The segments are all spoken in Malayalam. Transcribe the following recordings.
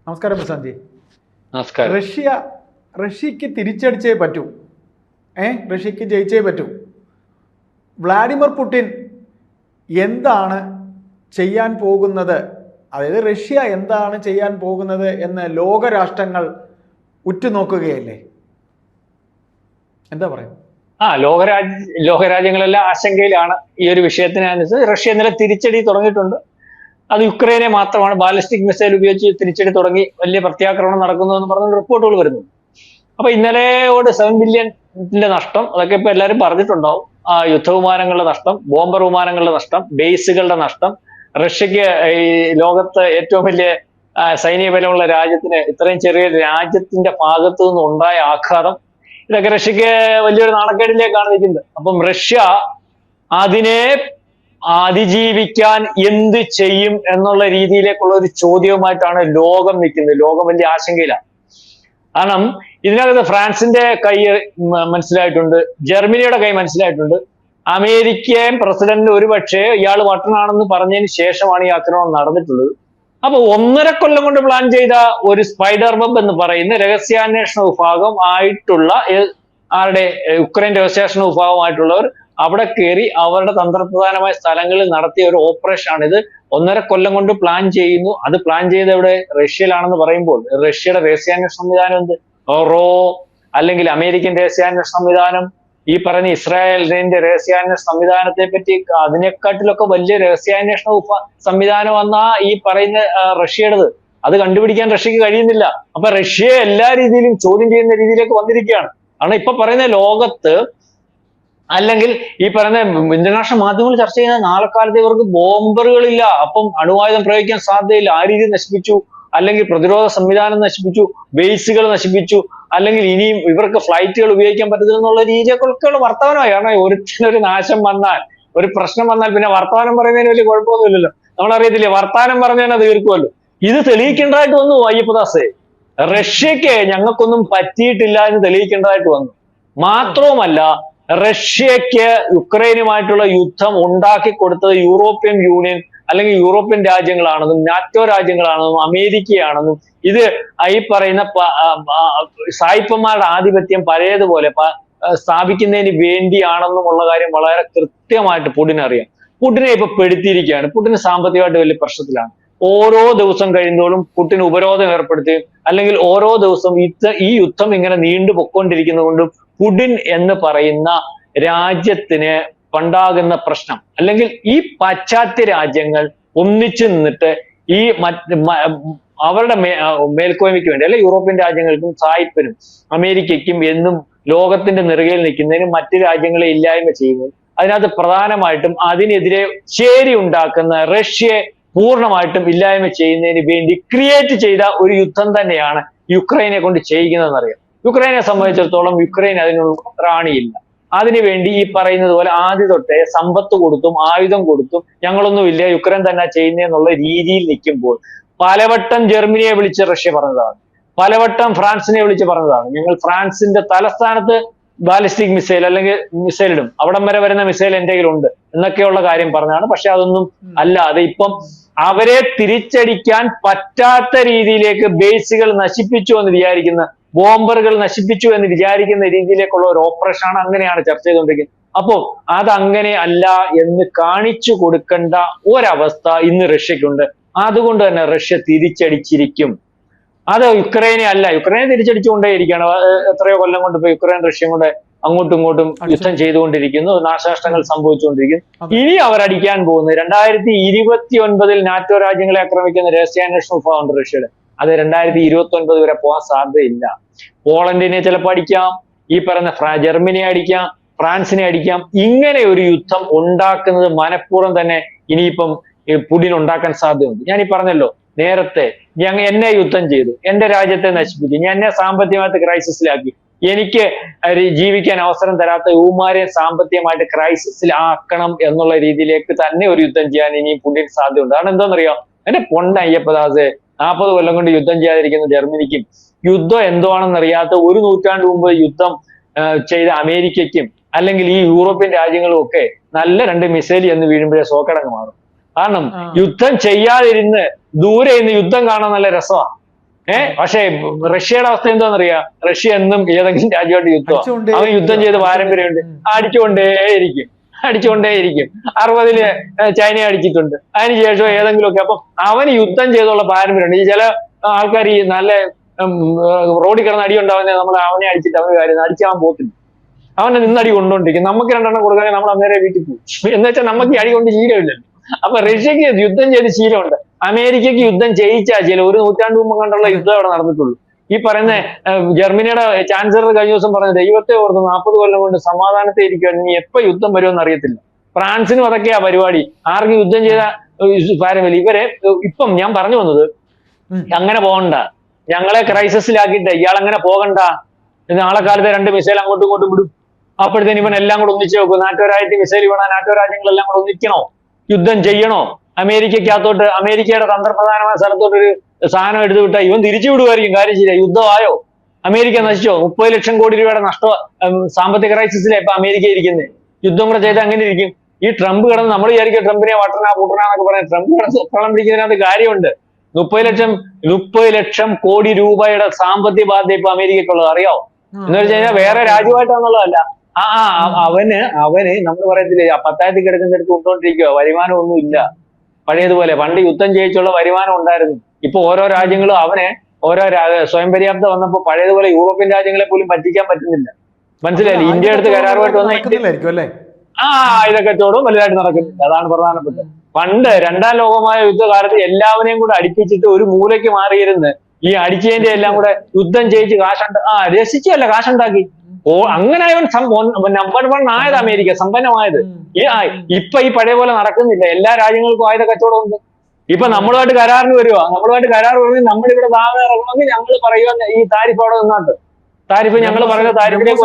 നമസ്കാരം പ്രശാന്തി. നമസ്കാരം. റഷ്യക്ക് തിരിച്ചടിച്ചേ പറ്റൂ, റഷ്യക്ക് ജയിച്ചേ പറ്റൂ. വ്ളാഡിമിർ പുടിൻ എന്താണ് ചെയ്യാൻ പോകുന്നത്, അതായത് റഷ്യ എന്താണ് ചെയ്യാൻ പോകുന്നത് എന്ന് ലോകരാഷ്ട്രങ്ങൾ ഉറ്റുനോക്കുകയല്ലേ? എന്താ പറയുക? ലോകരാജ്യങ്ങളെല്ലാം ആശങ്കയിലാണ് ഈ ഒരു വിഷയത്തിനനുസരിച്ച്. റഷ്യ ഇന്നലെ തിരിച്ചടി തുടങ്ങിയിട്ടുണ്ട്. അത് യുക്രൈനെ മാത്രമാണ്. ബാലിസ്റ്റിക് മിസൈൽ ഉപയോഗിച്ച് തിരിച്ചടി തുടങ്ങി, വലിയ പ്രത്യാക്രമണം നടക്കുന്നു എന്ന് പറഞ്ഞ റിപ്പോർട്ടുകൾ വരുന്നു. അപ്പൊ ഇന്നലെയോട് 7 ബില്യന്റെ നഷ്ടം, അതൊക്കെ ഇപ്പൊ എല്ലാവരും പറഞ്ഞിട്ടുണ്ടാവും. യുദ്ധവിമാനങ്ങളുടെ നഷ്ടം, ബോംബർ വിമാനങ്ങളുടെ നഷ്ടം, ബേസുകളുടെ നഷ്ടം, റഷ്യക്ക് ഈ ലോകത്ത് ഏറ്റവും വലിയ സൈനിക ബലമുള്ള രാജ്യത്തിന് ഇത്രയും ചെറിയ രാജ്യത്തിന്റെ ഭാഗത്തു നിന്ന് ഉണ്ടായ ആഘാതം, ഇതൊക്കെ റഷ്യക്ക് വലിയൊരു നാണക്കേടിലേക്കാണ് നിൽക്കുന്നത്. അപ്പം റഷ്യ അതിനെ അതിജീവിക്കാൻ എന്ത് ചെയ്യും എന്നുള്ള രീതിയിലേക്കുള്ള ഒരു ചോദ്യവുമായിട്ടാണ് ലോകം നിൽക്കുന്നത്. ലോകം വലിയ ആശങ്കയിലാണ്. കാരണം ഇതിനകത്ത് ഫ്രാൻസിന്റെ കൈ മനസ്സിലായിട്ടുണ്ട്, ജർമ്മനിയുടെ കൈ മനസ്സിലായിട്ടുണ്ട്. അമേരിക്കൻ പ്രസിഡന്റ് ഒരുപക്ഷെ ഇയാൾ വട്ടനാണെന്ന് പറഞ്ഞതിന് ശേഷമാണ് ഈ ആക്രമണം നടന്നിട്ടുള്ളത്. അപ്പൊ 1.5 കൊല്ലം കൊണ്ട് പ്ലാൻ ചെയ്ത ഒരു സ്പൈഡർ വെബ് എന്ന് പറയുന്ന രഹസ്യാന്വേഷണ വിഭാഗം ആയിട്ടുള്ള യുക്രൈൻ രഹസ്യാന്വേഷണ വിഭാഗമായിട്ടുള്ളവർ അവിടെ കയറി അവരുടെ തന്ത്രപ്രധാനമായ സ്ഥലങ്ങളിൽ നടത്തിയ ഒരു ഓപ്പറേഷൻ ആണിത്. 1.5 കൊല്ലം കൊണ്ട് പ്ലാൻ ചെയ്യുന്നു. അത് പ്ലാൻ ചെയ്ത് ഇവിടെ റഷ്യയിലാണെന്ന് പറയുമ്പോൾ റഷ്യയുടെ രഹസ്യാന്വേഷണ സംവിധാനം എന്ത്, അല്ലെങ്കിൽ അമേരിക്കൻ രഹസ്യാന്വേഷണ സംവിധാനം, ഈ പറഞ്ഞ ഇസ്രായേലിന്റെ രഹസ്യാന്വേഷണ സംവിധാനത്തെ പറ്റി അതിനെക്കാട്ടിലൊക്കെ വലിയ രഹസ്യാന്വേഷണ സംവിധാനം വന്ന ഈ പറയുന്ന റഷ്യയുടേത്, അത് കണ്ടുപിടിക്കാൻ റഷ്യക്ക് കഴിയുന്നില്ല. അപ്പൊ റഷ്യയെ എല്ലാ രീതിയിലും ചോദ്യം ചെയ്യുന്ന രീതിയിലേക്ക് വന്നിരിക്കുകയാണ്. കാരണം ഇപ്പൊ പറയുന്ന ലോകത്ത്, അല്ലെങ്കിൽ ഈ പറയുന്ന ഇന്റർനാഷണൽ മാധ്യമങ്ങൾ ചർച്ച ചെയ്യുന്ന നാളെ കാലത്ത് ഇവർക്ക് ബോംബറുകളില്ല, അപ്പം അണുവായുധം പ്രയോഗിക്കാൻ സാധ്യതയില്ല, ആ രീതി നശിപ്പിച്ചു, അല്ലെങ്കിൽ പ്രതിരോധ സംവിധാനം നശിപ്പിച്ചു, ബേസുകൾ നശിപ്പിച്ചു, അല്ലെങ്കിൽ ഇനിയും ഇവർക്ക് ഫ്ലൈറ്റുകൾ ഉപയോഗിക്കാൻ പറ്റത്തില്ല എന്നുള്ള രീതിയൊക്കെയുള്ള വർത്തമാനമായി. കാരണം ഒരു നാശം വന്നാൽ, ഒരു പ്രശ്നം വന്നാൽ പിന്നെ വർത്തമാനം പറയുന്നതിന് വലിയ കുഴപ്പമൊന്നുമില്ലല്ലോ. നമ്മളറിയത്തില്ലേ, വർത്തമാനം പറഞ്ഞാൽ അത് തീർക്കുമല്ലോ. ഇത് തെളിയിക്കേണ്ടതായിട്ട് വന്നു അയ്യപ്പദാസേ. റഷ്യക്ക് ഞങ്ങൾക്കൊന്നും പറ്റിയിട്ടില്ല എന്ന് തെളിയിക്കേണ്ടതായിട്ട് വന്നു. മാത്രവുമല്ല, റഷ്യക്ക് യുക്രൈനുമായിട്ടുള്ള യുദ്ധം ഉണ്ടാക്കി കൊടുത്തത് യൂറോപ്യൻ യൂണിയൻ അല്ലെങ്കിൽ യൂറോപ്യൻ രാജ്യങ്ങളാണെന്നും നാറ്റോ രാജ്യങ്ങളാണെന്നും അമേരിക്കയാണെന്നും, ഇത് ഈ പറയുന്ന സായിപ്പന്മാരുടെ ആധിപത്യം പഴയതുപോലെ സ്ഥാപിക്കുന്നതിന് വേണ്ടിയാണെന്നും ഉള്ള കാര്യം വളരെ കൃത്യമായിട്ട് പുടിൻ അറിയാം. പുടിനെ ഇപ്പൊ പെടുത്തിയിരിക്കുകയാണ്. പുടിന് സാമ്പത്തികമായിട്ട് വലിയ പ്രശ്നത്തിലാണ്. ഓരോ ദിവസം കഴിയുമ്പോഴും പുടിൻ ഉപരോധം ഏർപ്പെടുത്തുകയും, അല്ലെങ്കിൽ ഓരോ ദിവസവും ഈ യുദ്ധം ഇങ്ങനെ നീണ്ടു പൊക്കൊണ്ടിരിക്കുന്നത് കൊണ്ടും പുടിൻ എന്ന് പറയുന്ന രാജ്യത്തിന് ഉണ്ടാകുന്ന പ്രശ്നം, അല്ലെങ്കിൽ ഈ പാശ്ചാത്യ രാജ്യങ്ങൾ ഒന്നിച്ചു നിന്നിട്ട് ഈ അവരുടെ മേൽക്കോയ്മയ്ക്ക് വേണ്ടി, അല്ലെങ്കിൽ യൂറോപ്യൻ രാജ്യങ്ങൾക്കും സായിപ്പിനും അമേരിക്കയ്ക്കും എന്നും ലോകത്തിന്റെ നെറുകയിൽ നിൽക്കുന്നതിനും മറ്റു രാജ്യങ്ങളെ ഇല്ലായ്മ ചെയ്യുന്നത്, അതിനകത്ത് പ്രധാനമായിട്ടും അതിനെതിരെ ചേരി ഉണ്ടാക്കുന്ന റഷ്യയെ പൂർണ്ണമായിട്ടും ഇല്ലായ്മ ചെയ്യുന്നതിന് വേണ്ടി ക്രിയേറ്റ് ചെയ്ത ഒരു യുദ്ധം തന്നെയാണ് യുക്രൈനെ കൊണ്ട് ചെയ്യിക്കുന്നതെന്നറിയാം. യുക്രൈനെ സംബന്ധിച്ചിടത്തോളം യുക്രൈൻ അതിനുള്ള ത്രാണിയില്ല. അതിനുവേണ്ടി ഈ പറയുന്നത് പോലെ ആദ്യ തൊട്ടേ സമ്പത്ത് കൊടുത്തും ആയുധം കൊടുത്തും ഞങ്ങളൊന്നുമില്ല, യുക്രൈൻ തന്നെ ചെയ്യുന്നതെന്നുള്ള രീതിയിൽ നിൽക്കുമ്പോൾ പലവട്ടം ജർമ്മനിയെ വിളിച്ച് റഷ്യ പറഞ്ഞതാണ്, പലവട്ടം ഫ്രാൻസിനെ വിളിച്ച് പറഞ്ഞതാണ്, ഞങ്ങൾ ഫ്രാൻസിന്റെ തലസ്ഥാനത്ത് ബാലിസ്റ്റിക് മിസൈൽ അല്ലെങ്കിൽ മിസൈൽ ഇടും, അവിടം വരെ വരുന്ന മിസൈൽ എന്റെ കയ്യിലുണ്ട് എന്നൊക്കെയുള്ള കാര്യം പറഞ്ഞതാണ്. പക്ഷെ അതൊന്നും അല്ലാതെ ഇപ്പം അവരെ തിരിച്ചടിക്കാൻ പറ്റാത്ത രീതിയിലേക്ക് ബേസുകൾ നശിപ്പിച്ചു എന്ന് വിചാരിക്കുന്ന, ബോംബറുകൾ നശിപ്പിച്ചു എന്ന് വിചാരിക്കുന്ന രീതിയിലേക്കുള്ള ഒരു ഓപ്പറേഷനാണ്. അങ്ങനെയാണ് ചർച്ച ചെയ്തുകൊണ്ടിരിക്കുന്നത്. അപ്പോ അതങ്ങനെ അല്ല എന്ന് കാണിച്ചു കൊടുക്കേണ്ട ഒരവസ്ഥ ഇന്ന് റഷ്യക്കുണ്ട്. അതുകൊണ്ട് തന്നെ റഷ്യ തിരിച്ചടിച്ചിരിക്കും. അത് യുക്രൈനെ അല്ല, യുക്രൈനെ തിരിച്ചടിച്ചുകൊണ്ടേയിരിക്കുകയാണ്. എത്രയോ കൊല്ലം കൊണ്ട് ഇപ്പൊ യുക്രൈൻ റഷ്യയും കൂടെ അങ്ങോട്ടും ഇങ്ങോട്ടും യുദ്ധം ചെയ്തുകൊണ്ടിരിക്കുന്നു, നാശനഷ്ടങ്ങൾ സംഭവിച്ചുകൊണ്ടിരിക്കുന്നു. ഇനി അവരടിക്കാൻ പോകുന്നത് 2029 നാറ്റോ രാജ്യങ്ങളെ ആക്രമിക്കുന്ന രഹസ്യാന്വേഷണ വിഭാഗമുണ്ട് റഷ്യയുടെ. അത് 2029 വരെ പോകാൻ സാധ്യതയില്ല. പോളണ്ടിനെ ചിലപ്പോൾ അടിക്കാം, ഈ പറയുന്ന ജർമ്മനിയെ അടിക്കാം, ഫ്രാൻസിനെ അടിക്കാം. ഇങ്ങനെ ഒരു യുദ്ധം ഉണ്ടാക്കുന്നത് മനഃപൂർവ്വം തന്നെ ഇനിയിപ്പം പുടിൻ ഉണ്ടാക്കാൻ സാധ്യതയുണ്ട്. ഞാൻ ഈ പറഞ്ഞല്ലോ നേരത്തെ, എന്നെ യുദ്ധം ചെയ്തു, എന്റെ രാജ്യത്തെ നശിപ്പിച്ചു, എന്നെ സാമ്പത്തികമായിട്ട് ക്രൈസിസിലാക്കി, എനിക്ക് ജീവിക്കാൻ അവസരം തരാത്ത യുവമാരെ സാമ്പത്തികമായിട്ട് ക്രൈസിസിൽ ആക്കണം എന്നുള്ള രീതിയിലേക്ക് തന്നെ ഒരു യുദ്ധം ചെയ്യാൻ ഇനിയും പുടിൻ സാധ്യതയുണ്ട്. കാരണം എന്താണെന്നറിയാം, എന്റെ പൊണ്ണ അയ്യപ്പദാസെ, 40 കൊല്ലം കൊണ്ട് യുദ്ധം ചെയ്യാതിരിക്കുന്ന ജർമ്മനിക്കും, യുദ്ധം എന്താണെന്നറിയാത്ത 1 നൂറ്റാണ്ട് മുമ്പ് യുദ്ധം ചെയ്ത അമേരിക്കയ്ക്കും, അല്ലെങ്കിൽ ഈ യൂറോപ്യൻ രാജ്യങ്ങളും ഒക്കെ നല്ല 2 മിസൈൽ എന്ന് വീഴുമ്പോഴേ സോക്കടങ്ങ് മാറും. കാരണം യുദ്ധം ചെയ്യാതിരുന്ന് ദൂരെ ഇന്ന് യുദ്ധം കാണാൻ നല്ല രസമാണ്. പക്ഷേ റഷ്യയുടെ അവസ്ഥ എന്താണെന്നറിയാ? റഷ്യ എന്നും ഏതെങ്കിലും രാജ്യമായിട്ട് യുദ്ധം, അവൻ യുദ്ധം ചെയ്ത് പാരമ്പര്യമുണ്ട്, അടിച്ചുകൊണ്ടേയിരിക്കും. 60-ല് ചൈന അടിച്ചിട്ടുണ്ട്, അതിനുശേഷം ഏതെങ്കിലും ഒക്കെ. അപ്പൊ അവന് യുദ്ധം ചെയ്തുള്ള പാരമ്പര്യമുണ്ട്. ഈ ചില ആൾക്കാർ ഈ നല്ല റോഡിൽ കിടന്ന് അടി ഉണ്ടാവുന്നത് നമ്മൾ അവനെ അടിച്ചിട്ട് അവന് കാര്യം അടിച്ചാൻ പോത്തില്ല, അവനെ നിന്നടി കൊണ്ടോണ്ടിരിക്കും. നമുക്ക് 2 കൊടുക്കുകയാണെങ്കിൽ നമ്മൾ അന്നേരം വീട്ടിൽ പോകും. എന്ന് വെച്ചാൽ നമുക്ക് ഈ അടി കൊണ്ട് ശീലമില്ലല്ലോ. അപ്പൊ റഷ്യക്ക് യുദ്ധം ചെയ്ത് ശീലമുണ്ട്, അമേരിക്കക്ക് യുദ്ധം ചെയ്യിച്ചാൽ ചില 1 നൂറ്റാണ്ട് മുമ്പ് കണ്ടുള്ള യുദ്ധം അവിടെ നടന്നിട്ടുള്ളൂ. ഈ പറയുന്ന ജർമ്മനിയുടെ ചാൻസലർ കഴിഞ്ഞ ദിവസം പറഞ്ഞ ദൈവത്തെ ഓർത്ത് 40 കൊല്ലം കൊണ്ട് സമാധാനത്തെ ഇരിക്കുകയാണ്, ഇനി എപ്പോ യുദ്ധം വരുമെന്ന് അറിയത്തില്ല. ഫ്രാൻസിനും അതൊക്കെയാ പരിപാടി, ആർക്കും യുദ്ധം ചെയ്ത പാരമ്പര്യം. ഇവരെ ഇപ്പം ഞാൻ പറഞ്ഞു വന്നത്, അങ്ങനെ പോകണ്ട, ഞങ്ങളെ ക്രൈസിസിലാക്കിയിട്ട് ഇയാളങ്ങനെ പോകണ്ട. നാളെ കാലത്ത് 2 മിസൈൽ അങ്ങോട്ടും ഇങ്ങോട്ടും വിടും, അപ്പോഴത്തേന് ഇവൻ എല്ലാം കൂടെ ഒന്നിച്ചു വെക്കും. നാറ്റോ രാജ്യത്ത് മിസൈൽ വീണാൽ നാറ്റോ രാജ്യങ്ങളെല്ലാം കൂടെ ഒന്നിക്കണോ? യുദ്ധം ചെയ്യണോ? അമേരിക്കക്കകത്തോട്ട്, അമേരിക്കയുടെ തന്ത്രപ്രധാനമായ സ്ഥലത്തോട്ട് ഒരു സാധനം എടുത്തു വിട്ടാൽ ഇവൻ തിരിച്ചു വിടുമായിരിക്കും. കാര്യം ശരിയാ, യുദ്ധമായോ? അമേരിക്ക നശിച്ചോ? 30 ലക്ഷം കോടി രൂപയുടെ സാമ്പത്തിക ക്രൈസിസിലെ ഇപ്പൊ അമേരിക്ക ഇരിക്കുന്നത്. യുദ്ധം കൂടെ ചെയ്താൽ അങ്ങനെ ഇരിക്കും. ഈ ട്രംപ് കിടന്ന് നമ്മൾ വിചാരിക്കുക ട്രംപിനെ വട്ടനാ പൂട്ടനാന്നൊക്കെ പറയാം. ട്രംപ് കിടന്ന് പണം പിടിക്കുന്നതിനകത്ത് കാര്യമുണ്ട്. 30 ലക്ഷം കോടി രൂപയുടെ സാമ്പത്തിക ബാധ്യത ഇപ്പൊ അമേരിക്കക്കുള്ളത് അറിയാവോ? എന്ന് വെച്ച് കഴിഞ്ഞാൽ വേറെ രാജ്യമായിട്ടാണെന്നുള്ളതല്ല, അവന് നമ്മൾ പറയത്തില്ലേ, പത്തായത്തിൽ കിടക്കുന്നിടത്ത് കൊണ്ടുകൊണ്ടിരിക്കുക, വരുമാനം ഒന്നും ഇല്ല പഴയതുപോലെ. പണ്ട് യുദ്ധം ചെയ്യിച്ചുള്ള വരുമാനം ഉണ്ടായിരുന്നു. ഇപ്പൊ ഓരോ രാജ്യങ്ങളും ഓരോ സ്വയം പര്യാപ്ത വന്നപ്പോ പഴയതുപോലെ യൂറോപ്യൻ രാജ്യങ്ങളെ പോലും പറ്റിക്കാൻ പറ്റുന്നില്ല. മനസ്സിലായില്ലേ? ഇന്ത്യ അടുത്ത് കരാറുമായിട്ട് വന്ന ആയുധക്കച്ചവടവും വലുതായിട്ട് നടക്കുന്നില്ല. അതാണ് പ്രധാനപ്പെട്ടത്. പണ്ട് 2ാം ലോകമായ യുദ്ധകാലത്ത് എല്ലാവരെയും കൂടെ അടുപ്പിച്ചിട്ട് ഒരു മൂലയ്ക്ക് മാറിയിരുന്ന് ഈ അടിച്ചതിന്റെ എല്ലാം കൂടെ യുദ്ധം ചെയ്യിച്ച് രസിച്ചല്ല കാശുണ്ടാക്കി. അങ്ങനെ അവൻ നമ്പർ 1 ആയത് അമേരിക്ക, സമ്പന്നമായത്. ഇപ്പൊ ഈ പഴയ പോലെ നടക്കുന്നില്ല. എല്ലാ രാജ്യങ്ങൾക്കും ആയുധ കച്ചവടം ഉണ്ട്. ഇപ്പൊ നമ്മളുമായിട്ട് കരാറിന് വരുവാ, നമ്മളുമായിട്ട് കരാർ പറഞ്ഞ് നമ്മളിവിടെ താഴെ ഇറങ്ങുമെങ്കിൽ ഞങ്ങൾ പറയുക ഈ താരിഫ് അവിടെ നിന്നാട്ട്, താരിഫ് ഞങ്ങൾ പറയുന്ന താരിഫിലേക്ക്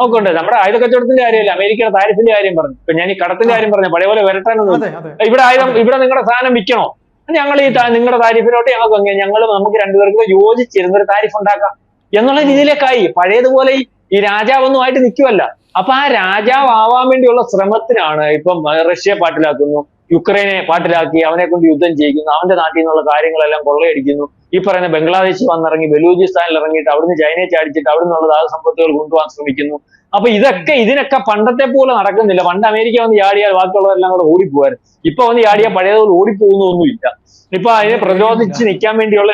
ഒക്കെ ഉണ്ട്. നമ്മുടെ ആയുധ കച്ചവടത്തിന്റെ കാര്യമല്ല, അമേരിക്കയുടെ താരിഫിന്റെ കാര്യം പറഞ്ഞു. ഇപ്പൊ ഞാൻ ഈ കടത്തിന്റെ കാര്യം പറഞ്ഞു, പഴയ പോലെ വരട്ടാനൊന്നും. ഇവിടെ നിങ്ങളുടെ സാധനം വിൽക്കണോ? ഞങ്ങൾ ഈ നിങ്ങളുടെ താരിഫിനോട്ട് നമുക്ക് 2 പേർക്ക് യോജിച്ചിരുന്ന ഒരു താരിഫ് ഉണ്ടാക്കാം എന്നുള്ള രീതിയിലേക്കായി. പഴയതുപോലെ ഈ രാജാവൊന്നുമായിട്ട് നിൽക്കുമല്ല. അപ്പൊ ആ രാജാവ് ആവാൻ വേണ്ടിയുള്ള ശ്രമത്തിനാണ് ഇപ്പം റഷ്യ പാട്ടിലാക്കുന്നു, യുക്രൈനെ പാട്ടിലാക്കി അവനെ കൊണ്ട് യുദ്ധം ചെയ്യിക്കുന്നു, അവന്റെ നാട്ടിൽ നിന്നുള്ള കാര്യങ്ങളെല്ലാം കൊള്ളയടിക്കുന്നു. ഈ പറയുന്ന ബംഗ്ലാദേശ് വന്നിറങ്ങി ബലൂചിസ്ഥാനിൽ ഇറങ്ങിയിട്ട് അവിടുന്ന് ചൈനയെ ചാടിച്ചിട്ട് അവിടെ നിന്നുള്ള ധാതുസമ്പത്തുകൾ കൊണ്ടുപോകാൻ ശ്രമിക്കുന്നു. അപ്പൊ ഇതിനൊക്കെ പണ്ടത്തെ പോലെ നടക്കുന്നില്ല. പണ്ട് അമേരിക്ക വന്ന് ചാടിയാൽ ബാക്കിയുള്ളവരെല്ലാം കൂടെ ഓടിപ്പോവായിരുന്നു. ഇപ്പൊ വന്ന് ചാടിയാൽ പഴയതുപോലെ ഓടിപ്പോകുന്നൊന്നുമില്ല. ഇപ്പൊ അതിനെ പ്രതിരോധിച്ച് നിൽക്കാൻ വേണ്ടിയുള്ള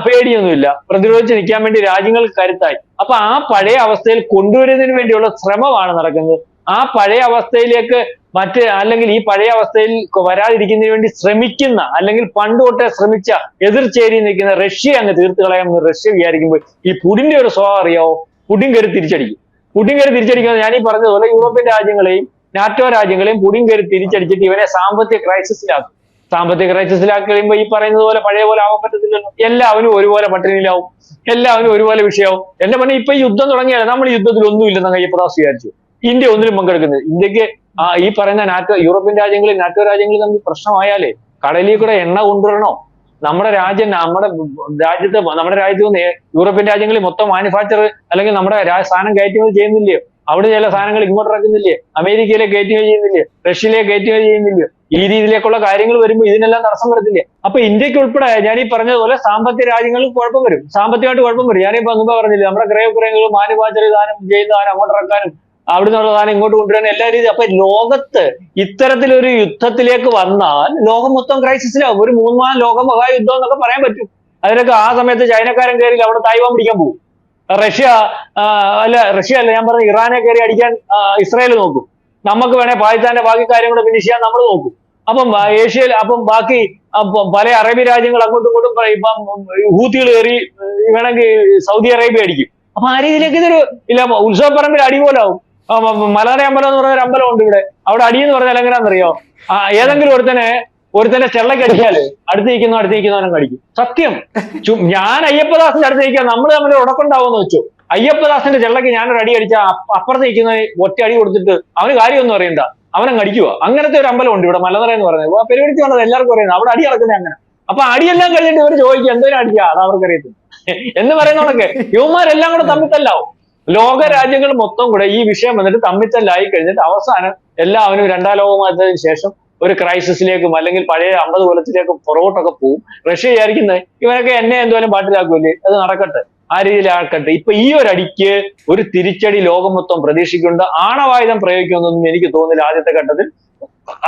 പേടിയൊന്നുമില്ല. പ്രതിരോധിച്ച് നിൽക്കാൻ വേണ്ടി രാജ്യങ്ങൾക്ക് കരുത്തായി. അപ്പൊ ആ പഴയ അവസ്ഥയിൽ കൊണ്ടുവരുന്നതിന് വേണ്ടിയുള്ള ശ്രമമാണ് നടക്കുന്നത്. ആ പഴയ അവസ്ഥയിലേക്ക് അല്ലെങ്കിൽ ഈ പഴയ അവസ്ഥയിൽ വരാതിരിക്കുന്നതിന് വേണ്ടി ശ്രമിക്കുന്ന, അല്ലെങ്കിൽ പണ്ട് തൊട്ടേ ശ്രമിച്ച എതിർചേരി നിൽക്കുന്ന റഷ്യ അങ്ങ് തീർത്ത് കളയാമെന്ന് റഷ്യ വിചാരിക്കുമ്പോൾ ഈ പുടിന്റെ ഒരു സ്വഭാവം അറിയാവോ? പുടിൻ കയറി തിരിച്ചടിക്കും. തിരിച്ചടിക്കുന്നത് ഞാനീ പറഞ്ഞതുപോലെ യൂറോപ്യൻ രാജ്യങ്ങളെയും നാറ്റോ രാജ്യങ്ങളെയും പുടിൻ കയറി തിരിച്ചടിച്ചിട്ട് ഇവരെ സാമ്പത്തിക ക്രൈസിസിലാക്കും. സാമ്പത്തിക ക്രൈസിസിലാക്കി കഴിയുമ്പോൾ ഈ പറയുന്നത് പോലെ പഴയ പോലെ ആവാൻ പറ്റത്തില്ലല്ലോ. എല്ലാവരും ഒരുപോലെ പട്ടിണിയിലാവും, എല്ലാവരും ഒരുപോലെ വിഷയമാവും. എന്റെ പറഞ്ഞ ഇപ്പൊ ഈ യുദ്ധം തുടങ്ങിയാൽ നമ്മൾ യുദ്ധത്തിൽ ഒന്നുമില്ലെന്ന് കയ്യപ്പദാസ് വിചാരിച്ചു. ഇന്ത്യ ഒന്നിലും പങ്കെടുക്കുന്നത്. ഇന്ത്യക്ക് ഈ പറയുന്ന യൂറോപ്യൻ രാജ്യങ്ങളിൽ നാറ്റോ രാജ്യങ്ങളിൽ തമ്മിൽ പ്രശ്നമായാലേ കടലിൽ കൂടെ എണ്ണ കൊണ്ടുവരണോ? നമ്മുടെ രാജ്യത്ത് നിന്ന് യൂറോപ്യൻ രാജ്യങ്ങളിൽ മൊത്തം മാനുഫാക്ചർ അല്ലെങ്കിൽ നമ്മുടെ സാധനം കയറ്റുമതി ചെയ്യുന്നില്ലയോ? അവിടെ ചില സാധനങ്ങൾ ഇങ്ങോട്ട് ഇറക്കുന്നില്ലേ? അമേരിക്കയിലെ കയറ്റുമതി ചെയ്യുന്നില്ലേ? റഷ്യയിലെ കയറ്റുമതി ചെയ്യുന്നില്ലയോ? ഈ രീതിയിലേക്കുള്ള കാര്യങ്ങൾ വരുമ്പോൾ ഇതിനെല്ലാം തടസ്സം വരത്തില്ലേ? അപ്പൊ ഇന്ത്യക്ക് ഉൾപ്പെടെ ഞാൻ ഈ പറഞ്ഞതുപോലെ സാമ്പത്തിക രാജ്യങ്ങൾക്ക് കുഴപ്പം വരും, സാമ്പത്തികമായിട്ട് കുഴപ്പം വരും. ഞാനിപ്പോ മുമ്പ് പറഞ്ഞില്ലേ, നമ്മുടെ ക്രയവിക്രയങ്ങളും മാനുഫാക്ചർ സാധനം ചെയ്യുന്ന സാധനം അങ്ങോട്ട് ഇറക്കാനും അവിടെ നിന്നുള്ള സാധനം ഇങ്ങോട്ട് കൊണ്ടുവരാനും എല്ലാ രീതിയും. അപ്പൊ ലോകത്ത് ഇത്തരത്തിലൊരു യുദ്ധത്തിലേക്ക് വന്നാൽ ലോകം മൊത്തം ക്രൈസിസിലാവും. ഒരു 3-4 ലോക മഹായുദ്ധം എന്നൊക്കെ പറയാൻ പറ്റും. അതിനൊക്കെ ആ സമയത്ത് ചൈനക്കാരൻ കയറി അവിടെ തായ്വാൻ പിടിക്കാൻ പോകും. റഷ്യ അല്ല ഞാൻ പറഞ്ഞ ഇറാനെ കയറി അടിക്കാൻ ഇസ്രായേൽ നോക്കും. നമുക്ക് വേണേ പാകിസ്ഥാന്റെ ബാക്കി കാര്യങ്ങൾ ഫിനിഷ് ചെയ്യാൻ നമ്മൾ നോക്കും. അപ്പം ഏഷ്യയിൽ ബാക്കി പല അറേബ്യ രാജ്യങ്ങൾ അങ്ങോട്ടും ഇങ്ങോട്ടും ഇപ്പം ഹൂത്തികൾ കയറി വേണമെങ്കിൽ സൗദി അറേബ്യ അടിക്കും. അപ്പൊ ആ രീതിയിലേക്ക് ഇതൊരു ഉത്സവപ്പറമ്പിൽ അടി പോലാവും. മലയാള അമ്പലം എന്ന് പറഞ്ഞൊരു അമ്പലമുണ്ട് ഇവിടെ. അവിടെ അടിയെന്ന് പറഞ്ഞാൽ എങ്ങനെയാണെന്നറിയോ? ഏതെങ്കിലും ഒരുത്തനെ ചെള്ളക്ക് അടിച്ചാല് അടുത്ത് നിൽക്കുന്നവനും കടിക്കും. സത്യം. ഞാൻ അയ്യപ്പദാസിന്റെ അടുത്ത് നിൽക്കാൻ നമ്മൾ തമ്മിൽ ഉടക്കുണ്ടാവുമെന്ന് വെച്ചു. അയ്യപ്പദാസിന്റെ ചെള്ളക്ക് ഞാനൊരു അടി അടിച്ചാൽ അപ്പുറത്ത് നിൽക്കുന്ന ഒറ്റ അടി കൊടുത്തിട്ട് അവന് കാര്യമൊന്നും അറിയണ്ട, അവനെ കടിക്കുക. അങ്ങനത്തെ ഒരു അമ്പലം ഉണ്ട് ഇവിടെ, മലനിറ എന്ന് പറയുന്നത്. പെരുവടിച്ച് വന്നത് എല്ലാവർക്കും അറിയുന്നത്. അവിടെ അടി നടക്കുന്നത് അങ്ങനെ. അപ്പൊ അടിയെല്ലാം കഴിഞ്ഞിട്ട് ഇവർ ചോദിക്കുക എന്തോരം അടിക്കുക, അത് അവർക്കറിയത്തില്ല എന്ന് പറയുന്നതൊക്കെ. യുവമാരെല്ലാം കൂടെ തമ്മിത്തല്ലാവും. ലോക രാജ്യങ്ങൾ മൊത്തം കൂടെ ഈ വിഷയം വന്നിട്ട് തമ്മിത്തല്ലായി കഴിഞ്ഞിട്ട് അവസാനം എല്ലാവരും 2ാം ലോകമായതിനു ശേഷം ഒരു ക്രൈസിസിലേക്കും അല്ലെങ്കിൽ പഴയ 50 കൊല്ലത്തിലേക്കും പുറകോട്ടൊക്കെ പോകും. റഷ്യ വിചാരിക്കുന്നത് ഇവനൊക്കെ എന്നെ എന്തായാലും പാട്ടിലാക്കുമല്ലേ, അത് നടക്കട്ടെ, ആ രീതിയിലാക്കട്ടെ. ഇപ്പൊ ഈ ഒരു അടിക്ക് ഒരു തിരിച്ചടി ലോകം മൊത്തം പ്രതീക്ഷിക്കുന്നുണ്ട്. ആണവായുധം പ്രയോഗിക്കുമെന്നൊന്നും എനിക്ക് തോന്നുന്നില്ല ആദ്യത്തെ ഘട്ടത്തിൽ.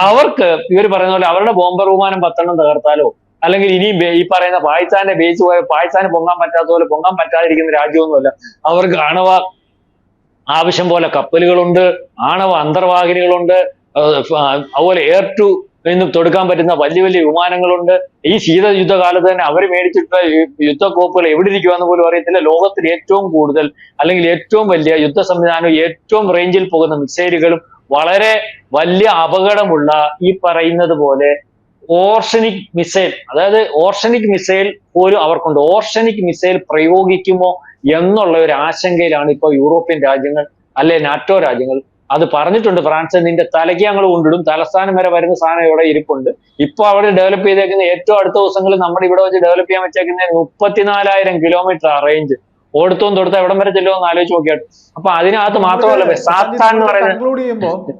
അവർക്ക് ഇവർ പറയുന്ന പോലെ അവരുടെ ബോംബർ വിമാനം 10 തകർത്താലോ, അല്ലെങ്കിൽ ഇനിയും ഈ പറയുന്ന പാകിസ്ഥാന്റെ ബേസ് പോയ പാകിസ്ഥാന് പൊങ്ങാൻ പറ്റാത്ത പോലെ പൊങ്ങാൻ പറ്റാതിരിക്കുന്ന രാജ്യമൊന്നുമല്ല. അവർക്ക് ആണവ ആവശ്യം പോലെ കപ്പലുകളുണ്ട്, ആണവ അന്തർവാഹിനികളുണ്ട്, അതുപോലെ എയർ ടു നിന്ന് തൊടുക്കാൻ പറ്റുന്ന വലിയ വലിയ വിമാനങ്ങളുണ്ട്. ഈ ശീതയുദ്ധകാലത്ത് തന്നെ അവർ മേടിച്ചിട്ടുള്ള യുദ്ധക്കോപ്പുകൾ എവിടെ ഇരിക്കുവാന്ന് പോലും അറിയത്തില്ല. ലോകത്തിൽ ഏറ്റവും കൂടുതൽ അല്ലെങ്കിൽ ഏറ്റവും വലിയ യുദ്ധ സംവിധാനവും ഏറ്റവും റേഞ്ചിൽ പോകുന്ന മിസൈലുകളും വളരെ വലിയ അപകടമുള്ള ഈ പറയുന്നത് പോലെ ഓർഷനിക് മിസൈൽ, അതായത് ഓർഷനിക് മിസൈൽ പോലും അവർക്കുണ്ട്. ഓർഷനിക് മിസൈൽ പ്രയോഗിക്കുമോ എന്നുള്ള ഒരു ആശങ്കയിലാണ് ഇപ്പോൾ യൂറോപ്യൻ രാജ്യങ്ങൾ അല്ലെ നാറ്റോ രാജ്യങ്ങൾ. അത് പറഞ്ഞിട്ടുണ്ട് ഫ്രാൻസ്, നിന്റെ തലയ്ക്ക് ഞങ്ങൾ കൊണ്ടിടും, തലസ്ഥാനം വരെ വരുന്ന സാധനം ഇവിടെ ഇരിപ്പുണ്ട്. ഇപ്പൊ അവിടെ ഡെവലപ്പ് ചെയ്തേക്കുന്ന ഏറ്റവും അടുത്ത ദിവസങ്ങളിൽ നമ്മുടെ ഇവിടെ വെച്ച് ഡെവലപ്പ് ചെയ്യാൻ വെച്ചേക്കുന്ന 34,000 കിലോമീറ്റർ ആ റേഞ്ച്. ഓടുത്തോം തൊടുത്ത എവിടം വരെ ചെല്ലുമെന്ന് ആലോചിച്ച് നോക്കിയാൽ. അപ്പൊ അതിനകത്ത് മാത്രമല്ല സാത്താൻ എന്ന് പറയുന്നത്.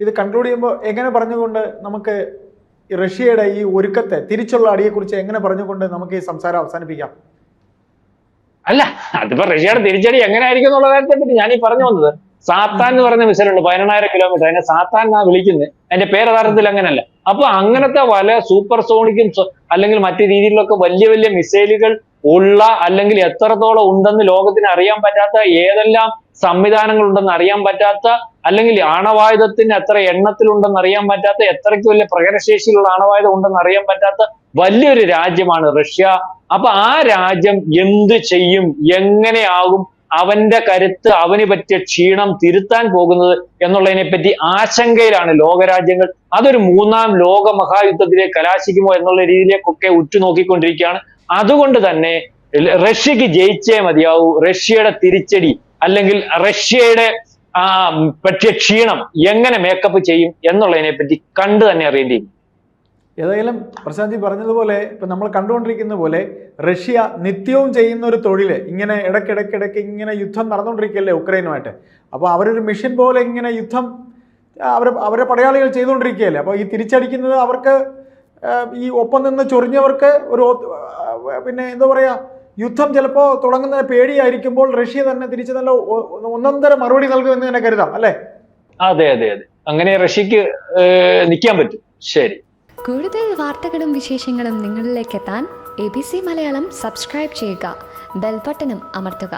ഇത് കൺക്ലൂഡ് ചെയ്യുമ്പോൾ എങ്ങനെ പറഞ്ഞുകൊണ്ട് നമുക്ക് റഷ്യയുടെ ഈ ഒരുക്കത്തെ, തിരിച്ചുള്ള അടിയെക്കുറിച്ച് എങ്ങനെ പറഞ്ഞുകൊണ്ട് നമുക്ക് ഈ സംസാരം അവസാനിപ്പിക്കാം? അല്ല, അതിപ്പോ റഷ്യയുടെ തിരിച്ചടി എങ്ങനെ ആയിരിക്കും എന്നുള്ള കാര്യത്തെ പറ്റി ഞാൻ ഈ പറഞ്ഞു വന്നത്. സാത്താൻ എന്ന് പറയുന്ന മിസൈലുണ്ട് 18,000 കിലോമീറ്റർ, അതിനെ സാത്താൻ എന്നാ വിളിക്കുന്നത്, അതിന്റെ പേര് യഥാർത്ഥത്തിൽ അങ്ങനല്ല. അപ്പൊ അങ്ങനത്തെ പല സൂപ്പർ സോണിക്കും അല്ലെങ്കിൽ മറ്റു രീതിയിലൊക്കെ വലിയ വലിയ മിസൈലുകൾ ഉള്ള, അല്ലെങ്കിൽ എത്രത്തോളം ഉണ്ടെന്ന് ലോകത്തിന് അറിയാൻ പറ്റാത്ത, ഏതെല്ലാം സംവിധാനങ്ങൾ ഉണ്ടെന്ന് അറിയാൻ പറ്റാത്ത, അല്ലെങ്കിൽ ആണവായുധത്തിന് എത്ര എണ്ണത്തിലുണ്ടെന്ന് അറിയാൻ പറ്റാത്ത, എത്രയ്ക്ക് വലിയ പ്രകടനശേഷിയിലുള്ള ആണവായുധം ഉണ്ടെന്ന് അറിയാൻ പറ്റാത്ത വലിയൊരു രാജ്യമാണ് റഷ്യ. അപ്പൊ ആ രാജ്യം എന്ത് ചെയ്യും, എങ്ങനെയാകും അവന്റെ കരുത്ത്, അവന് പറ്റിയ ക്ഷീണം തിരുത്താൻ പോകുന്നത് എന്നുള്ളതിനെ പറ്റി ആശങ്കയിലാണ് ലോകരാജ്യങ്ങൾ. അതൊരു 3ാം ലോക മഹായുദ്ധത്തിലേക്ക് കലാശിക്കുമോ എന്നുള്ള രീതിയിലേക്കൊക്കെ ഉറ്റുനോക്കിക്കൊണ്ടിരിക്കുകയാണ്. അതുകൊണ്ട് തന്നെ റഷ്യക്ക് ജയിച്ചേ മതിയാവൂ. റഷ്യയുടെ തിരിച്ചടി അല്ലെങ്കിൽ റഷ്യയുടെ പറ്റിയ ക്ഷീണം എങ്ങനെ മേക്കപ്പ് ചെയ്യും എന്നുള്ളതിനെ പറ്റി കണ്ടു തന്നെ അറിയേണ്ടിയിരിക്കും. ഏതായാലും പ്രശാന്ത് ജി പറഞ്ഞതുപോലെ ഇപ്പം നമ്മൾ കണ്ടുകൊണ്ടിരിക്കുന്ന പോലെ റഷ്യ നിത്യവും ചെയ്യുന്ന ഒരു തൊഴിൽ, ഇങ്ങനെ ഇടയ്ക്കിടയ്ക്കിടയ്ക്ക് ഇങ്ങനെ യുദ്ധം നടന്നുകൊണ്ടിരിക്കുകയല്ലേ ഉക്രൈനുമായിട്ട്. അപ്പോൾ അവരൊരു മിഷൻ പോലെ ഇങ്ങനെ യുദ്ധം അവരെ പടയാളികൾ ചെയ്തുകൊണ്ടിരിക്കുകയല്ലേ. അപ്പോൾ ഈ തിരിച്ചടിക്കുന്നത് അവർക്ക്, ഈ ഒപ്പം നിന്ന് ചൊറിഞ്ഞവർക്ക് ഒരു പിന്നെ എന്താ പറയുക, യുദ്ധം ചിലപ്പോൾ തുടങ്ങുന്ന പേടിയായിരിക്കുമ്പോൾ റഷ്യ തന്നെ തിരിച്ച് നല്ല ഒന്നൊന്നര മറുപടി നൽകുമെന്ന് തന്നെ കരുതാം അല്ലേ? അതെ അതെ അതെ, അങ്ങനെ റഷ്യക്ക് നിൽക്കാൻ പറ്റും. ശരി, കൂടുതൽ വാർത്തകളും വിശേഷങ്ങളും നിങ്ങളിലേക്ക് എത്താൻ ABC മലയാളം സബ്സ്ക്രൈബ് ചെയ്യുക, ബെൽ ബട്ടണും അമർത്തുക.